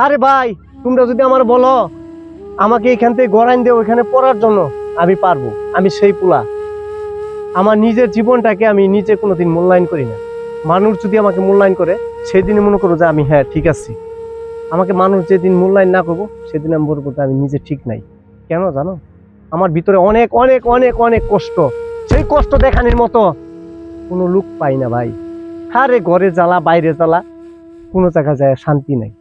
আরে ভাই, তোমরা যদি আমার বলো আমাকে এখান থেকে গড়াইন দিয়ে ওইখানে পড়ার জন্য, আমি পারবো। আমি সেই পোলা। আমার নিজের জীবনটাকে আমি নিজে কোনোদিন মূল্যায়ন করি না। মানুষ যদি আমাকে মূল্যায়ন করে, সেদিনই মনে করবো যে আমি হ্যাঁ ঠিক আছি। আমাকে মানুষ যেদিন মূল্যায়ন না করবো, সেদিন আমি বলবো যে আমি নিজে ঠিক নাই। কেন জানো? আমার ভিতরে অনেক অনেক অনেক অনেক কষ্ট। সেই কষ্ট দেখানোর মতো কোনো লোক পাই না ভাই। আরে ঘরে জ্বালা, বাইরে জ্বালা, কোনো জায়গায় যায় শান্তি নাই।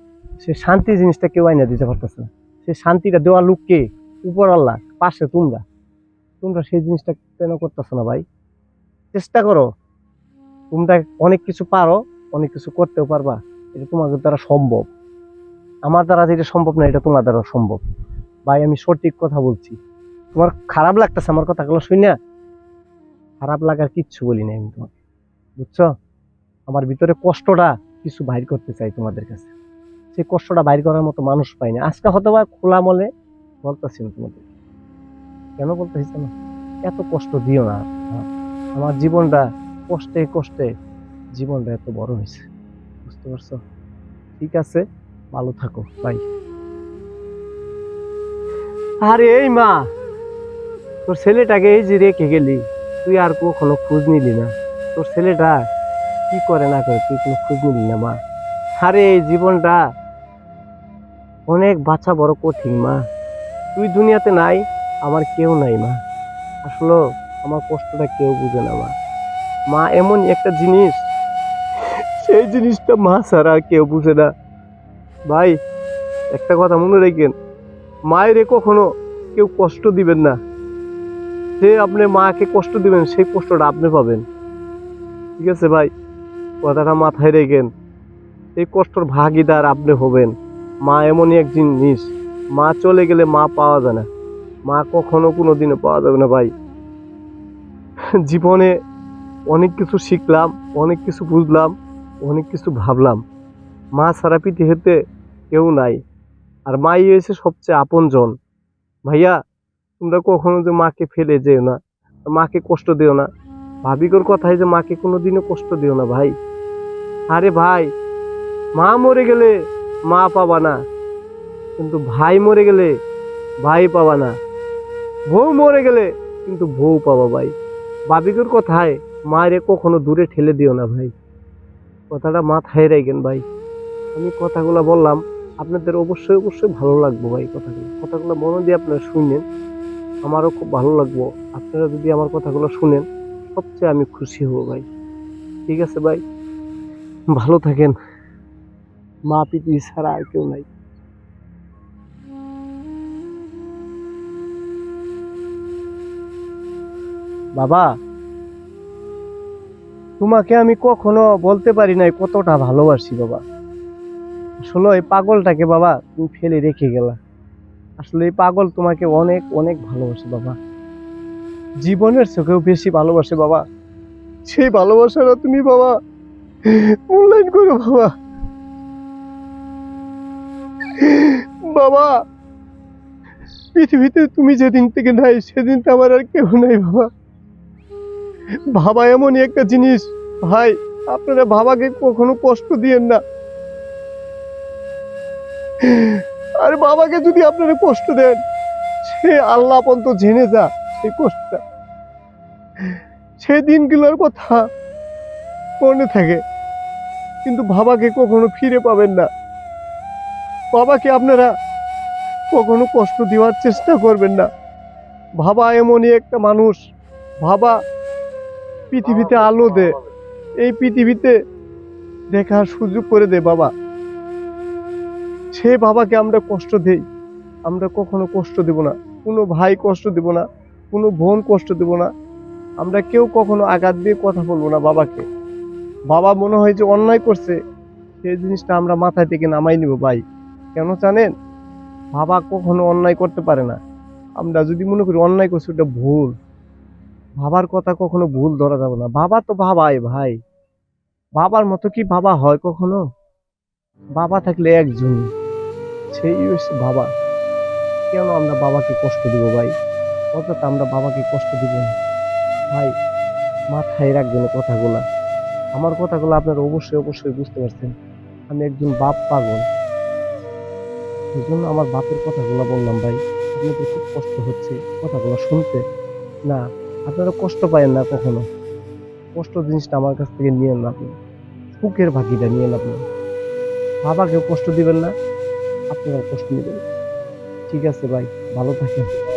সে শান্তি জিনিসটা কেউ আইনা দিতে পারতেছে না। সে শান্তিটা দেওয়ার লোক কে? উপর আল্লাহ, পাশে তোমরা। তোমরা সেই জিনিসটা কেন করতেছো না ভাই? চেষ্টা করো। তোমরা অনেক কিছু পারো, অনেক কিছু করতেও পারবা। এটা তোমাদের দ্বারা সম্ভব। আমার দ্বারা যেটা সম্ভব না, এটা তোমার দ্বারা সম্ভব। ভাই, আমি সঠিক কথা বলছি। তোমার খারাপ লাগতেছে আমার কথাগুলো শুনে? খারাপ লাগার কিচ্ছু বলি না আমি তোমাকে, বুঝছো? আমার ভিতরে কষ্টটা কিছু বাইর করতে চাই তোমাদের কাছে। সেই কষ্টটা বাইর করার মতো মানুষ পাই না। আজকে হয়তো বা খোলা মলে বলতেছি না তোমাদের। কেন বলতেছি না? এত কষ্ট দিও না। আমার জীবনটা কষ্টে কষ্টে, জীবনটা এত বড় হয়েছে, বুঝতে পারছো? ঠিক আছে, ভালো থাকো, বাই। আরে এই মা, তোর ছেলেটাকে এই যে রেখে গেলি, তুই আর কখনো খোঁজ নিলি না? তোর ছেলেটা কি করে না করে তুই কোনো খোঁজ নিলি না মা? আরে এই জীবনটা অনেক বাচ্চা বড় কঠিন মা। তুই দুনিয়াতে নাই, আমার কেউ নাই মা। আসলে আমার কষ্টটা কেউ বুঝে না মা। মা এমন একটা জিনিস, সেই জিনিসটা মা ছাড়া আর কেউ বুঝে না। ভাই, একটা কথা মনে রাখেন, মায়ের কখনো কেউ কষ্ট দিবেন না। যে আপনি মাকে কষ্ট দিবেন, সেই কষ্টটা আপনি পাবেন। ঠিক আছে ভাই, কথাটা মাথায় রেখেন। এই কষ্টর ভাগিদার আপনি হবেন। মা এমনই এক জিনিস, মা চলে গেলে মা পাওয়া যায় না। মা কখনো কোনোদিনও পাওয়া যাবে না ভাই। জীবনে অনেক কিছু শিখলাম, অনেক কিছু বুঝলাম, অনেক কিছু ভাবলাম। মা ছাড়া পৃথিবীতে কেউ নাই। আর মাই হয়েছে সবচেয়ে আপন জন। ভাইয়া, তোমরা কখনো যে মাকে ফেলে যেও না, মাকে কষ্ট দিও না। ভাবিকর কথাই যে মাকে কোনোদিনও কষ্ট দিও না ভাই। আরে ভাই, মা মরে গেলে মা পাবা না, কিন্তু ভাই মরে গেলে ভাই পাবা না। বউ মরে গেলে কিন্তু বউ পাবা ভাই। ভাবিকর কথায় মায়ের কখনো দূরে ঠেলে দিও না ভাই। কথাটা মাথায় রাখেন ভাই। আমি কথাগুলো বললাম, আপনাদের অবশ্যই অবশ্যই ভালো লাগবে ভাই। কথাগুলো কথাগুলো মন দিয়ে আপনারা শুনেন, আমারও খুব ভালো লাগবো। আপনারা যদি আমার কথাগুলো শুনেন, সবচেয়ে আমি খুশি হব ভাই। ঠিক আছে ভাই, ভালো থাকেন। মা পৃথিবী ছাড়া আর কেউ নাই। বাবা, তোমাকে আমি কখনো বলতে পারি নাই কতটা ভালোবাসি বাবা। আসলে এই পাগলটাকে বাবা তুমি ফেলে রেখে গেলা। আসলে এই পাগল তোমাকে অনেক অনেক ভালোবাসে বাবা। জীবনের চোখেও বেশি ভালোবাসে বাবা। সেই ভালোবাসাটা তুমি বাবা মূল্যায়ন করো বাবা। বাবা, পৃথিবীতে তুমি যেদিন থেকে নাই, সেদিন তো আমার আর কেউ নাই বাবা। বাবা এমনই একটা জিনিস ভাই, আপনারা বাবাকে কখনো কষ্ট দিয়েন না। আর বাবাকে যদি আপনারা কষ্ট দেন, সে আল্লাহ পর্যন্ত জেনে যা সেই কষ্টটা, সেই দিনগুলোর কথা মনে থাকে। কিন্তু বাবাকে কখনো ফিরে পাবেন না। বাবাকে আপনারা কখনো কষ্ট দেওয়ার চেষ্টা করবেন না। বাবা এমনই একটা মানুষ, বাবা পৃথিবীতে আলো দে, এই পৃথিবীতে দেখার সুযোগ করে দে বাবা। সে বাবাকে আমরা কষ্ট দেই, আমরা কখনো কষ্ট দেব না। কোনো ভাই কষ্ট দেব না, কোনো বোন কষ্ট দেব না। আমরা কেউ কখনো আঘাত দিয়ে কথা বলবো না বাবাকে। বাবা মনে হয় যে অন্যায় করছে, সেই জিনিসটা আমরা মাথায় থেকে নামাই নিব ভাই। কেন জানেন? বাবা কখনো অন্যায় করতে পারে না। আমরা যদি মনে করি অন্যায় করছি, ওটা ভুল। বাবার কথা কখনো ভুল ধরা যাবে না। বাবা তো বাবাই ভাই। বাবার মতো কি বাবা হয় কখনো? বাবা থাকলে একজনই, সেই হচ্ছে বাবা। কেন আমরা বাবাকে কষ্ট দিব ভাই? অযথা আমরা বাবাকে কষ্ট দিব না ভাই। মাথায় রাখবেন কথাগুলা। আমার কথাগুলো আপনারা অবশ্যই অবশ্যই বুঝতে পারছেন। আমি একজন বাপ পাগল। এই জন্য আমার বাপের কথাগুলো বললাম ভাই। আপনাদের খুব কষ্ট হচ্ছে কথাগুলো শুনতে। না, আপনারা কষ্ট পায়েন না কখনো। কষ্ট জিনিসটা আমার কাছ থেকে নিয়েন না আপনি। সুখের ভাগিটা নিয়েন আপনি। বাবাকেও কষ্ট দিবেন না, আপনারাও কষ্ট নিবেন না। ঠিক আছে ভাই, ভালো থাকেন।